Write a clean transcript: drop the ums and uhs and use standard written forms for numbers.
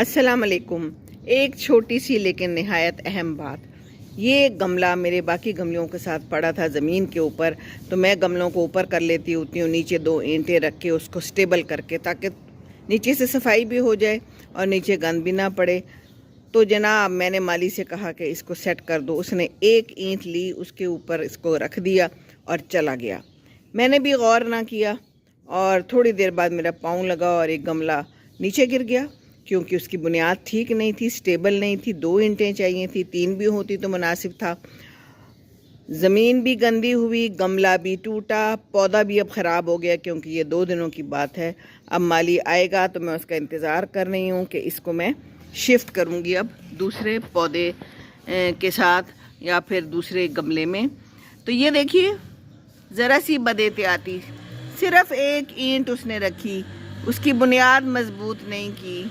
अस्सलाम वालेकुम। एक छोटी सी लेकिन नहायत अहम बात, ये गमला मेरे बाकी गमलों के साथ पड़ा था ज़मीन के ऊपर, तो मैं गमलों को ऊपर कर लेती होती हूँ, नीचे 2 ईंटें रख के उसको स्टेबल करके, ताकि नीचे से सफाई भी हो जाए और नीचे गंद भी ना पड़े। तो जनाब मैंने माली से कहा कि इसको सेट कर दो, उसने एक ईंट ली, उसके ऊपर इसको रख दिया और चला गया। मैंने भी गौर ना किया और थोड़ी देर बाद मेरा पाँव लगा और एक गमला नीचे गिर गया, क्योंकि उसकी बुनियाद ठीक नहीं थी, स्टेबल नहीं थी। 2 ईंटें चाहिए थी, 3 भी होती तो मुनासिब था। ज़मीन भी गंदी हुई, गमला भी टूटा, पौधा भी अब ख़राब हो गया, क्योंकि ये 2 दिनों की बात है। अब माली आएगा तो मैं उसका इंतज़ार कर रही हूँ कि इसको मैं शिफ्ट करूँगी अब दूसरे पौधे के साथ या फिर दूसरे गमले में। तो ये देखिए, ज़रा सी बदएहतियाती, सिर्फ़ एक ईंट उसने रखी, उसकी बुनियाद मजबूत नहीं की।